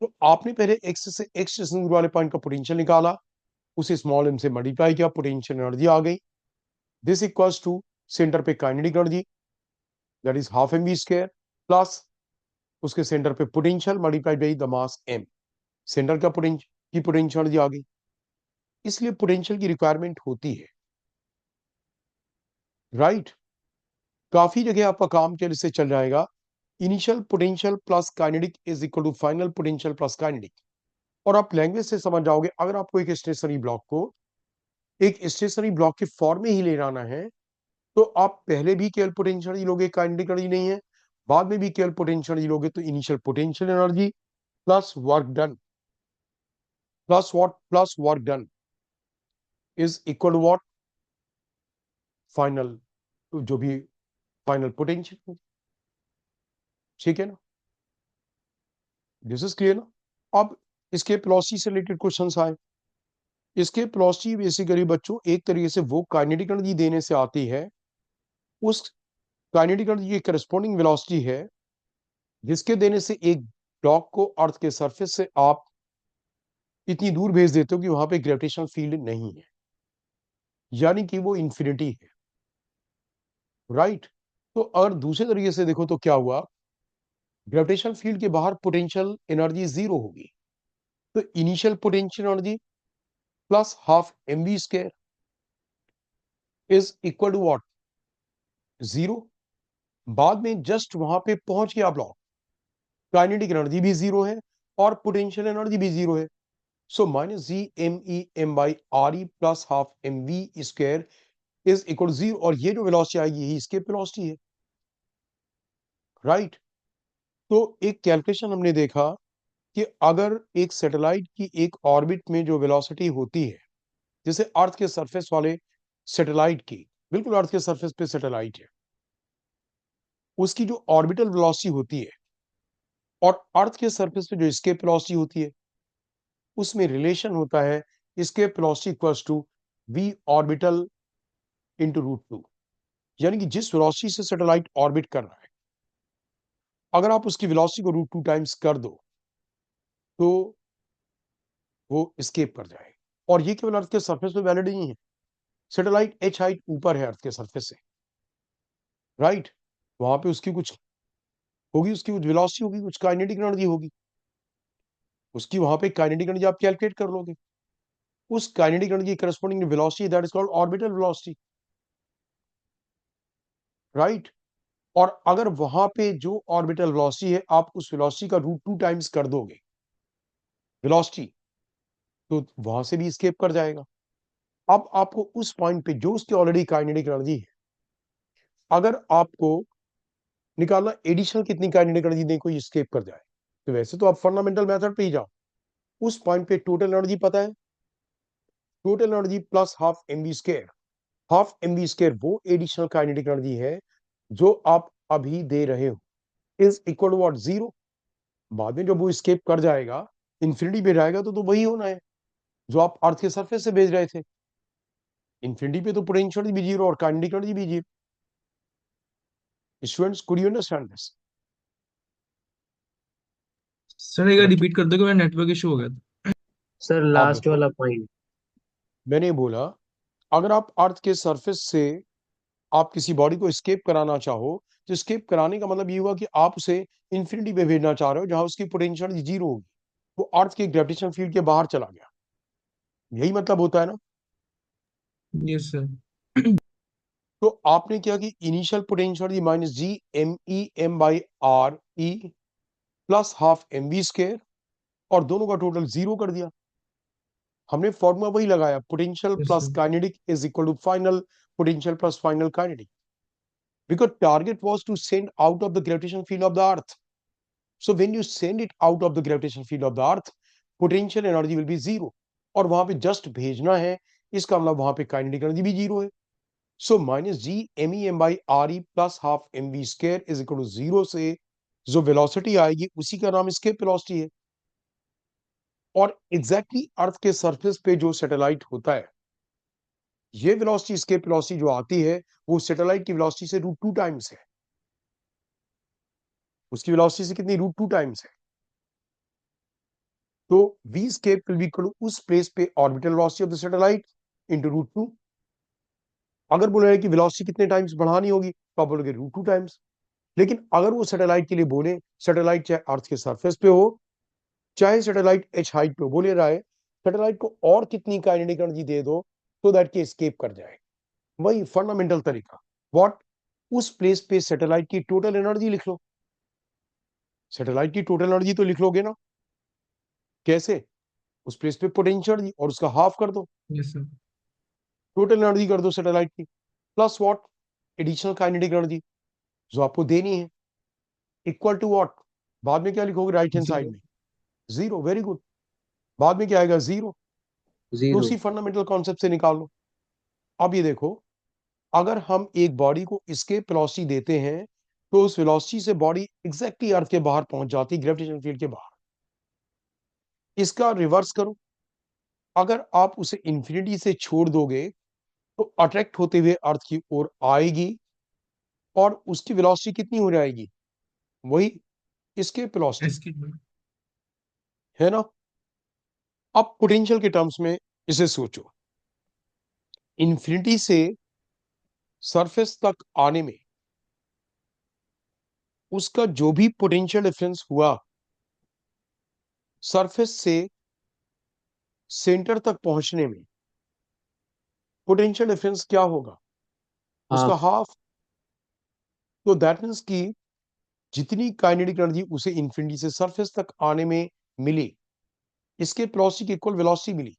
[SPEAKER 1] तो आपने पहले एक्स से एक्स स्टेशन दूर वाले पॉइंट का पोटेंशियल निकाला, उसे स्मॉल एम से मल्टीप्लाई किया, पोटेंशियल एनर्जी आ गई। दिस इक्वल्स टू सेंटर पे kinetic energy that is half M we square plus उसके सेंटर पे potential multiply by the mass M, centre का पोटेंशियल एनर्जी आ गई। इसलिए पोटेंशियल की रिक्वायरमेंट होती है, राइट। काफी जगह आपका काम चल से चल जाएगा, initial potential plus kinetic is equal to final potential plus kinetic. और आप लैंग्वेज से समझ जाओगे, अगर आपको एक स्टेशनरी ब्लॉक को एक स्टेशनरी ब्लॉक के फॉर्म में ही ले जाना है, तो आप पहले भी केवल पोटेंशियल एनर्जी लोगे, काइनेटिक एनर्जी नहीं है, बाद में भी केवल पोटेंशियल एनर्जी लोगे, तो initial potential energy plus work done plus work done is equal to what, final, जो भी फाइनल पोटेंशियल। ठीक है ना, दिस इज क्लियर ना। अब इसके वेलोसिटी से रिलेटेड क्वेश्चंस आए। इसके वेलोसिटी बेसिकली बच्चों एक तरीके से वो काइनेटिक एनर्जी देने से आती है, उस काइनेटिक एनर्जी की करस्पॉन्डिंग वेलोसिटी है जिसके देने से एक ब्लॉक को अर्थ के सरफेस से आप इतनी दूर भेज देते हो कि वहां पे ग्रेविटेशनल फील्ड नहीं है, यानी कि वो इंफिनिटी है, राइट। तो अगर दूसरे तरीके से देखो तो क्या हुआ, ग्रेविटेशनल फील्ड के बाहर पोटेंशियल एनर्जी जीरो होगी, तो initial potential energy plus half M we square is equal to what, zero. बाद में जस्ट वहां पे पहुंच गया ब्लॉक, काइनेटिक एनर्जी भी जीरो है और पोटेंशियल एनर्जी भी जीरो है। So minus G M E M by R E plus half M we square is equal zero. और ये जो वेलोसिटी आएगी यही इसके वेलोसिटी है, राइट। तो एक कैलकुलेशन हमने देखा कि अगर एक सैटेलाइट की एक ऑर्बिट में जो वेलोसिटी होती है, जैसे अर्थ के सरफेस वाले सैटेलाइट की, बिल्कुल अर्थ के सरफेस पे सैटेलाइट है, उसकी जो ऑर्बिटल वेलोसिटी होती है और अर्थ के सरफेस पे जो एस्केप वेलोसिटी होती है, उसमें रिलेशन होता है escape velocity equals to V orbital into root two. यानी कि जिस वेलोसिटी से सैटेलाइट ऑर्बिट कर रहा है, अगर आप उसकी वेलोसिटी को रूट टू टाइम्स कर दो तो वो एस्केप कर जाएगा। और ये केवल अर्थ के सरफेस पे वैलिड नहीं है, सैटेलाइट एच हाइट ऊपर है अर्थ के सरफेस से, राइट। वहां पे उसकी कुछ होगी, उसकी कुछ वेलोसिटी होगी, कुछ काइनेटिक एनर्जी होगी, उसकी वहां पे काइनेटिक एनर्जी आप कैलकुलेट कर लोगे। उस kinetic energy corresponding velocity that is called orbital velocity, right. और अगर वहां पे जो ऑर्बिटल वेलोसिटी है आप उस वेलोसिटी का रूट टू टाइम्स कर दोगे वेलोसिटी, तो वहां से भी एस्केप कर जाएगा। अब आपको उस पॉइंट पे जो उसकी ऑलरेडी काइनेटिक एनर्जी है, अगर आपको निकालना एडिशनल कितनी काइनेटिक एनर्जी दें कोई एस्केप कर जाए, तो वैसे तो आप फंडामेंटल मेथड पे ही जाओ। उस पॉइंट पे टोटल एनर्जी पता है, total energy plus half M we square. Half M we square वो एडिशनल काइनेटिक एनर्जी है जो आप अभी दे रहे हो, is equal to what, zero. बाद में जब वो स्केप कर जाएगा, इंफिनिटी पे जाएगा, तो वही होना है जो आप अर्थ के सरफेस से भेज रहे थे। इंफिनिटी पे तो पोटेंशियल भी जीरो और काइनेटिक एनर्जी भी zero. Students, could you understand this?
[SPEAKER 4] Sir एक
[SPEAKER 1] बच्चों,
[SPEAKER 4] रिपीट कर दो कि मेरा नेटवर्क इशू हो गया था।
[SPEAKER 2] सर
[SPEAKER 1] आप
[SPEAKER 2] लास्ट
[SPEAKER 1] देखो,
[SPEAKER 2] वाला पॉइंट।
[SPEAKER 1] मैंने बोला अगर आप अर्थ के सरफेस से आप किसी बॉडी को स्केप कराना चाहो, तो स्केप कराने का मतलब ये हुआ कि आप उसे इंफिनिटी पे भेजना चाह रहे हो जहां उसकी पोटेंशियल जीरो होगी, वो अर्थ के ग्रेविटेशन फील्ड के बाहर चला गया, यही मतलब होता है ना।
[SPEAKER 4] Yes sir.
[SPEAKER 1] तो आपने क्या कि initial potential minus G M E M by R E plus half M we square, और दोनों का टोटल जीरो कर दिया। हमने फॉर्मूला वही लगाया, potential
[SPEAKER 4] yes
[SPEAKER 1] plus
[SPEAKER 4] sir.
[SPEAKER 1] Kinetic is equal to final potential plus final kinetic, because target was to send out of the gravitational field of the earth. So when you send it out of the gravitational field of the earth, potential energy will be zero, और वहां पे just भेजना है, इसका मतलब वहां पे kinetic energy भी जीरो है। So minus G M E M by R E plus half M we square is equal to zero से जो वेलोसिटी आएगी उसी का नाम स्केप वेलोसिटी है। और एग्जैक्टली अर्थ के सरफेस पे जो सैटेलाइट होता है, ये वेलोसिटी स्केप वेलोसिटी जो आती है वो सैटेलाइट की वेलोसिटी से रूट टू टाइम्स है, उसकी वेलोसिटी से कितनी, रूट टू टाइम्स है। तो v escape will be equal to उस प्लेस पे orbital velocity of the satellite into √2। अगर बोल रहे हैं कि वेलोसिटी कितने टाइम्स बढ़ानी होगी तो आप बोलोगे √2 टाइम्स। लेकिन अगर वो सैटेलाइट के लिए बोले, सैटेलाइट चाहे अर्थ के सरफेस पे हो चाहे सैटेलाइट h हाइट पे बोले रहा है, सैटेलाइट को और कितनी काइनेटिक एनर्जी दे दो तो दैट के एस्केप कर जाए। वही फंडामेंटल तरीका। व्हाट? उस प्लेस पे सैटेलाइट की टोटल एनर्जी लिख लो। सैटेलाइट की टोटल एनर्जी तो लिख लोगे ना? कैसे? उस प्लेस पे पोटेंशियल एनर्जी और उसका हाफ कर दो,
[SPEAKER 4] यस सर।
[SPEAKER 1] टोटल एनर्जी कर दो सैटेलाइट की, plus what? Additional kinetic energy जो आपको देनी है, इक्वल टू व्हाट? बाद में क्या लिखोगे राइट हैंड साइड
[SPEAKER 4] 0।
[SPEAKER 1] में? जीरो। Very good. बाद में क्या आएगा? जीरो। तो
[SPEAKER 2] जीरो।
[SPEAKER 1] उसी फंडामेंटल कॉन्सेप्ट से निकाल लो। अब ये देखो, अगर हम एक बॉडी को एस्केप वेलोसिटी देते हैं तो उस वेलोसिटी से बॉडी एग्जैक्टली अर्थ के बाहर पहुंच जाती है, ग्रेविटेशन फील्ड के बाहर। इसका रिवर्स करो, अगर आप उसे इंफिनिटी से छोड़ दोगे तो अट्रैक्ट होते हुए अर्थ की ओर आएगी और उसकी वेलोसिटी कितनी हो जाएगी? वही एस्केप वेलोसिटी,
[SPEAKER 4] एस्केप।
[SPEAKER 1] है ना? अब पोटेंशियल के टर्म्स में इसे सोचो, इंफिनिटी से सरफेस तक आने में उसका जो भी पोटेंशियल डिफरेंस हुआ, सरफेस से सेंटर तक पहुंचने में पोटेंशियल डिफरेंस क्या होगा? उसका
[SPEAKER 2] हाफ।
[SPEAKER 1] हाफ। तो दैट मीन्स कि जितनी काइनेटिक एनर्जी उसे इंफिनिटी से सरफेस तक आने में मिली, इसके वेलोसिटी के इक्वल वेलोसिटी मिली,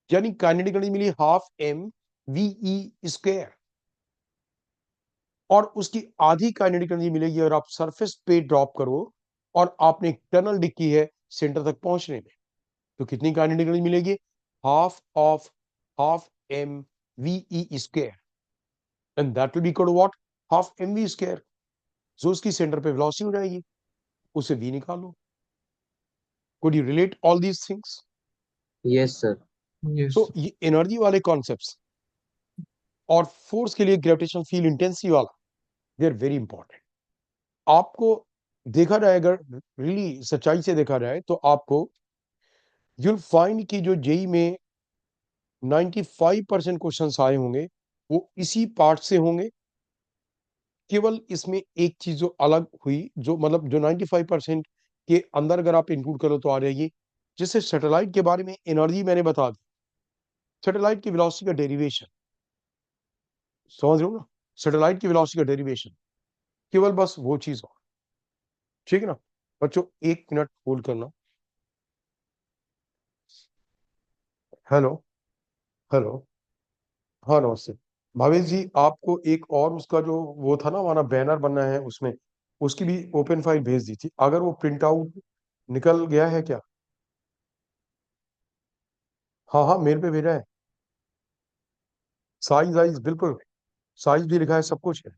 [SPEAKER 1] यानी काइनेटिक एनर्जी मिली half M V E square. और उसकी आधी काइनेटिक एनर्जी मिलेगी अगर आप सरफेस पे ड्रॉप करो और आपने एक टनल डिग की है सेंटर तक पहुंचने में, तो कितनी काइनेटिक एनर्जी मिलेगी? Half of half M V E square, and that will be equal to what? Half M we square, जो उसकी सेंटर पे वेलोसिटी हो जाएगी। उसे v निकालो। Could you relate all these things?
[SPEAKER 2] Yes sir.
[SPEAKER 4] Yes.
[SPEAKER 1] तो ये एनर्जी वाले कॉन्सेप्ट्स और फोर्स के लिए ग्रेविटेशन फील्ड इंटेंसिटी वाला, दे आर वेरी इंपॉर्टेंट। आपको देखा जाए, अगर रियली सच्चाई से देखा जाए तो आपको यूल फाइंड कि जो जेई में 95% क्वेश्चंस आए होंगे वो इसी पार्ट से होंगे। केवल इसमें एक चीज जो अलग हुई, जो मतलब जो 95% के अंदर अगर आप इंक्लूड करो तो आ जाएगी, जैसे सैटेलाइट के बारे में एनर्जी मैंने बता दी, सैटेलाइट की वेलोसिटी का डेरिवेशन समझ रहे हो ना? सैटेलाइट की वेलोसिटी का डेरिवेशन, केवल बस वो चीज हो। ठीक है ना बच्चों? एक मिनट होल्ड करना। Hello, hello. हाँ नमस्ते। भावेश जी, आपको एक और उसका जो वो था ना हमारा बैनर बनना है, उसमें उसकी भी ओपन फाइल भेज दी थी, अगर वो प्रिंट आउट निकल गया है क्या? हाँ हाँ, मेल पे भेजा है। साइज वाइज बिल्कुल, साइज भी लिखा है, सब कुछ है।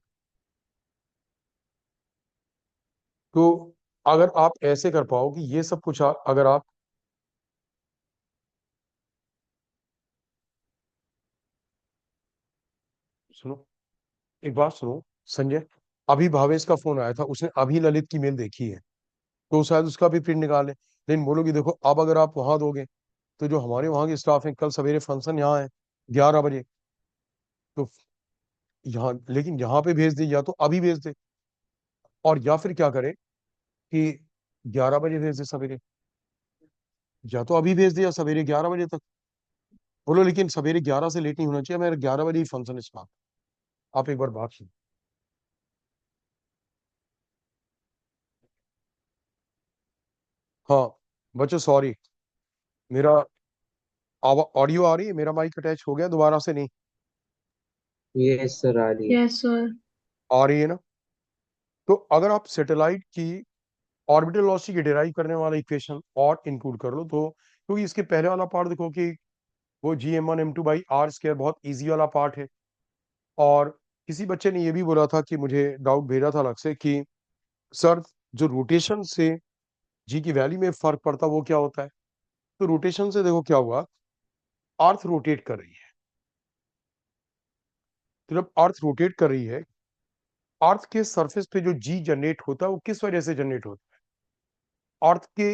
[SPEAKER 1] तो अगर आप ऐसे कर पाओ कि ये सब कुछ अगर आप सुनो, एक बात सुनो संजय, अभी भावेश का फोन आया था, उसने अभी ललित की मेल देखी है, तो शायद उसका भी प्रिंट निकाले। लेकिन बोलोगी देखो, अब अगर आप वहां दोगे तो जो हमारे वहां के स्टाफ है, कल सवेरे फंक्शन यहाँ है 11 बजे, तो यहाँ, लेकिन यहाँ पे भेज दे या तो अभी भेज दे, और या फिर क्या करे कि 11 बजे भेज दे सवेरे, या तो अभी भेज दे या सवेरे 11 बजे तक। बोलो लेकिन सवेरे 11 से लेट नहीं होना चाहिए, मेरा 11 बजे ही फंक्शन स्टार्ट। आप एक बार बात सुनो। हाँ बच्चों, सॉरी, मेरा ऑडियो आ रही है, मेरा माइक अटैच हो गया दोबारा से? नहीं
[SPEAKER 2] यस सर, आ रही है।
[SPEAKER 3] Yes, sir.
[SPEAKER 1] आ रही है ना? तो अगर आप सैटेलाइट की ऑर्बिटल वेलोसिटी की डिराइव करने वाला इक्वेशन और इंक्लूड कर लो तो, क्योंकि इसके पहले वाला पार्ट देखो कि वो GM1m2/r² बहुत इजी वाला पार्ट है। और किसी बच्चे ने ये भी बोला था कि मुझे डाउट भेजा था अलग से कि सर, जो रोटेशन से जी की वैल्यू में फर्क पड़ता वो क्या होता है? तो रोटेशन से देखो क्या हुआ, अर्थ रोटेट कर रही है, तो जब अर्थ रोटेट कर रही है, अर्थ के सरफेस पे जो जी जनरेट होता है वो किस वजह से जनरेट होता है? अर्थ के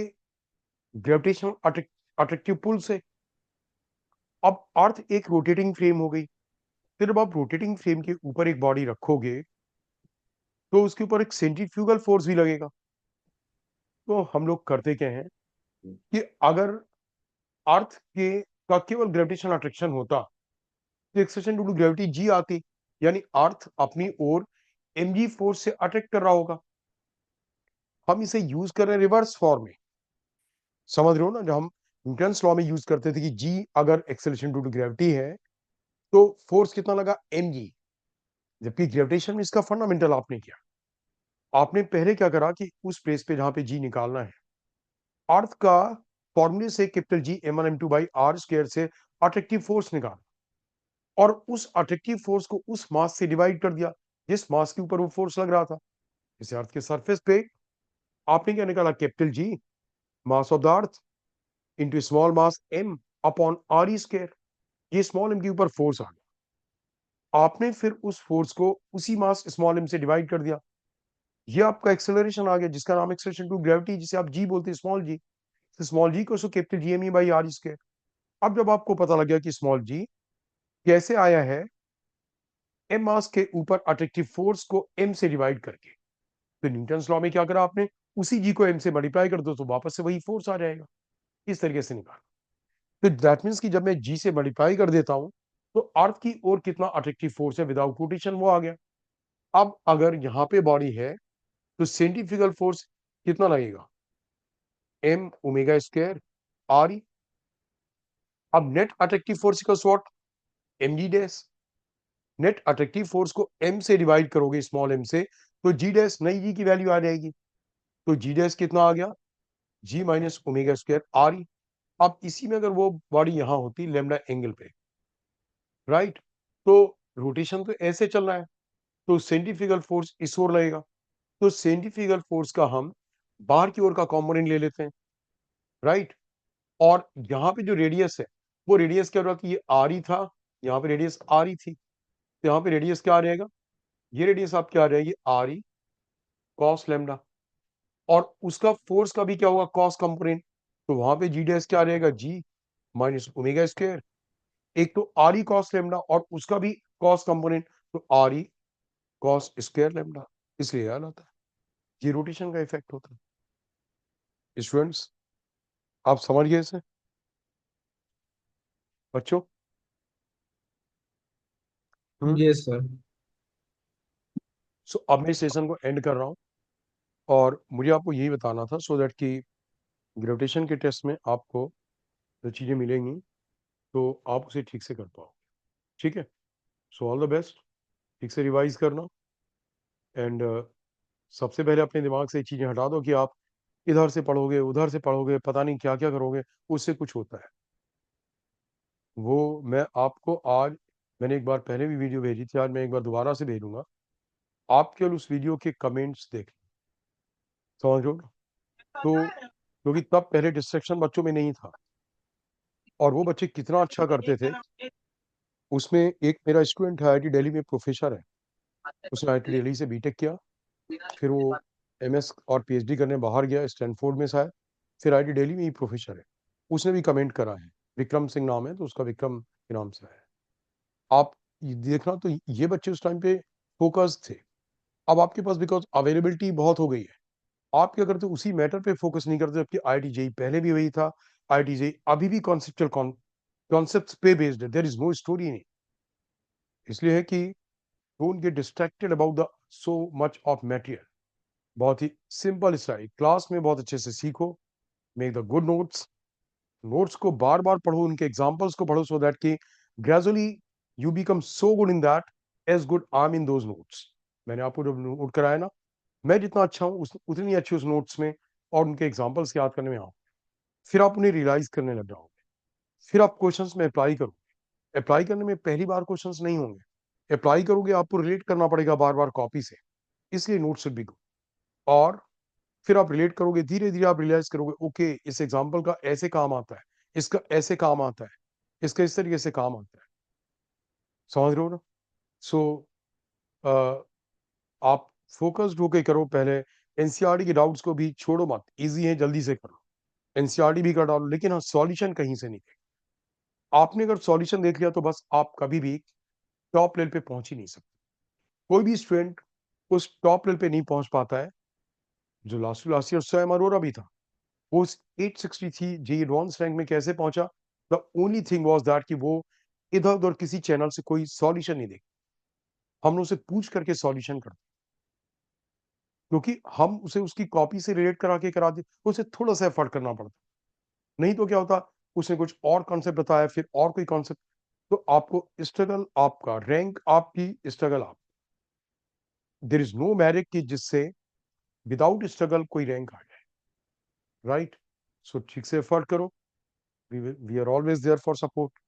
[SPEAKER 1] ग्रेविटेशनल अट्रैक्टिव पुल से। अब अर्थ एक रोटेटिंग फ्रेम हो गई, फिर जब आप रोटेटिंग फ्रेम के ऊपर एक बॉडी रखोगे तो उसके ऊपर एक सेंट्रीफ्यूगल फोर्स भी लगेगा। तो हम लोग करते क्या हैं कि अगर अर्थ के का केवल ग्रेविटेशनल अट्रैक्शन होता तो accession due to gravity G आती, यानी अर्थ अपनी ओर mg फोर्स से अट्रैक्ट कर रहा होगा। हम इसे यूज कर रहे हैं रिवर्स फॉर्म में, समझ रहे हो ना? जो हम न्यूटन्स लॉ में यूज करते थे कि जी अगर एक्सेलरेशन ड्यू टू ग्रेविटी है तो फोर्स कितना लगा, mg। जबकि ग्रेविटेशन में इसका फंडामेंटल आपने किया, आपने पहले क्या करा कि उस प्लेस पे जहां पे जी निकालना है, अर्थ का फॉर्मूले से capital g m1 m2 by are square से अट्रैक्टिव फोर्स निकाल, और उस अट्रैक्टिव फोर्स को उस मास से डिवाइड कर दिया जिस मास के ऊपर वो फोर्स लग रहा था। इसे अर्थ के सरफेस पे आपने क्या निकाला, capital G mass of the earth into small mass m upon R E square. ये स्मॉल m के ऊपर फोर्स आ गया, आपने फिर उस फोर्स को उसी मास स्मॉल m से डिवाइड कर दिया, ये आपका एक्सेलरेशन आ गया जिसका नाम एक्सेलरेशन टू ग्रेविटी, जिसे आप जी बोलते हैं, स्मॉल जी। स्मॉल जी को capital g M e by are square. अब जब आपको पता लग गया कि स्मॉल जी कैसे आया है, एम मास के ऊपर अट्रैक्टिव फोर्स को m से डिवाइड करके, तो न्यूटन्स लॉ में क्या करा आपने, उसी जी को m से मल्टीप्लाई कर दो तो वापस से वही फोर्स आ जाएगा। इस तरीके से निकाल, तो दैट मीन्स कि जब मैं जी से मल्टीप्लाई कर देता हूं तो अर्थ की ओर कितना अट्रैक्टिव फोर्स है विदाउट रोटेशन वो आ गया। अब अगर यहाँ पे बॉडी है तो सेंट्रीफ्यूगल फोर्स कितना लगेगा, m omega square R E. अब net attractive force equals what, mg dash. Net attractive force को m से डिवाइड करोगे स्मॉल m से तो g डैश, नई g की वैल्यू आ जाएगी, तो g डैश कितना आ गया, g minus omega square R E. अब इसी में अगर वो बॉडी यहां होती लेमडा एंगल पे, राइट, तो रोटेशन तो ऐसे चल रहा है तो सेंट्रीफ्यूगल फोर्स इस ओर लगेगा, तो सेंट्रीफ्यूगल फोर्स का हम बाहर की ओर का कंपोनेंट ले लेते हैं, राइट। और यहाँ पे जो रेडियस है वो रेडियस क्या हो रहा था, ये आर ई था, यहाँ पे रेडियस आर ई थी, तो यहाँ पे रेडियस क्या आ जाएगा, ये रेडियस आप क्या आ जाएगी आर ई कॉस लेमडा, और उसका फोर्स का भी क्या होगा कॉस कंपोनेंट, तो वहां पे जी डैश क्या आ जाएगा, जी माइनस ओमेगा स्क्वायर। एक तो आर ई कॉस लेमडा और उसका भी कॉस कंपोनेंट, तो R E cos square lambda, इसलिए याद आता है। ये रोटेशन का इफेक्ट होता है। स्टूडेंट्स आप समझ गए इसे बच्चों?
[SPEAKER 4] Yes sir.
[SPEAKER 1] सो अब मैं सेशन को एंड कर रहा हूँ, और मुझे आपको यही बताना था सो दैट कि ग्रेविटेशन के टेस्ट में आपको जो चीज़ें मिलेंगी तो आप उसे ठीक से कर पाओ, ठीक है? सो ऑल द बेस्ट, ठीक से रिवाइज करना, एंड सबसे पहले अपने दिमाग से ये चीज़ें हटा दो कि आप इधर से पढ़ोगे उधर से पढ़ोगे पता नहीं क्या क्या करोगे, उससे कुछ होता है। वो मैं आपको आज, मैंने एक बार पहले भी वीडियो भेजी थी, आज मैं एक बार दोबारा से भेजूंगा, आप केवल उस वीडियो के कमेंट्स देख, समझ लो ना? तो क्योंकि तब पहले डिस्ट्रक्शन बच्चों में नहीं था, और वो बच्चे कितना अच्छा करते थे। उसमें एक मेरा स्टूडेंट है, आईआईटी दिल्ली में प्रोफेसर है, उसने आईआईटी दिल्ली से बीटेक किया, फिर वो एमएस और पीएचडी करने बाहर गया स्टैनफोर्ड में शायद, फिर आईआईटी दिल्ली में ही प्रोफेसर है। उसने भी कमेंट करा है, विक्रम सिंह नाम है, तो उसका विक्रम के नाम से है। आप ये देखना, तो ये बच्चे उस टाइम पे फोकस थे। अब आपके पास बिकॉज अवेलेबिलिटी बहुत हो गई है, आप क्या करते हो, उसी मैटर पे फोकस नहीं करते, जबकि आईआईटी जेई पहले भी वही था, आईआईटी जेई अभी भी कॉन्सेप्चुअल कॉन्सेप्ट्स पे बेस्ड है, there is no story in it. इसलिए है कि don't get distracted about the so much of material. बहुत ही सिंपल स्टाइल, क्लास में बहुत अच्छे से सीखो, make the good notes, notes को बार बार पढ़ो, उनके एग्जाम्पल्स को पढ़ो, सो दैट कि gradually you become so good in that as good I am in those notes. मैंने आपको जब नोट कराया ना, मैं जितना अच्छा हूँ उतनी अच्छी उस नोट्स में और उनके एग्जाम्पल्स याद करने में आऊँ, फिर आप उन्हें रियलाइज करने लग जाओगे, फिर आप क्वेश्चंस में अप्लाई करोगे। अप्लाई करने में पहली बार क्वेश्चंस नहीं होंगे, अप्लाई करोगे आपको रिलेट करना पड़ेगा बार बार कॉपी से, इसलिए नोट शुड बी गुड। और फिर आप रिलेट करोगे, धीरे धीरे आप रियलाइज करोगे, ओके इस एग्जाम्पल का ऐसे काम आता है, इसका ऐसे काम आता है, इसका इस तरीके से काम आता है, समझ रहे हो ना? सो आप फोकस्ड होके करो, पहले एनसीईआरटी के डाउट्स को भी छोड़ो मत, इजी है, जल्दी से करो, एनसीईआरटी भी कर डालो, लेकिन हाँ सॉल्यूशन कहीं से नहीं देगा। आपने अगर सॉल्यूशन देख लिया तो बस आप कभी भी टॉप लेवल पे पहुंच ही नहीं सकते। कोई भी स्टूडेंट उस टॉप लेवल पे नहीं पहुंच पाता है जो लास्ट ईयर स्वयं अरोरा भी था। वो 863 जी एडवांस रैंक में कैसे पहुंचा? The only thing was that कि वो इधर उधर किसी चैनल से कोई सॉल्यूशन नहीं देख, हमने उसे पूछ करके सॉल्यूशन करते, क्योंकि हम उसे उसकी कॉपी से रिलेट करा के करा दे, उसे थोड़ा सा एफर्ट करना पड़ता। नहीं तो क्या होता, उसने कुछ और कॉन्सेप्ट बताया, फिर और कोई कॉन्सेप्ट, तो आपको स्ट्रगल आपका, रैंक आपकी, स्ट्रगल आप, देयर इज नो मैरिट कि जिससे विदाउट स्ट्रगल कोई रैंक आ जाए, राइट? सो ठीक से एफर्ट करो, we are always there for support.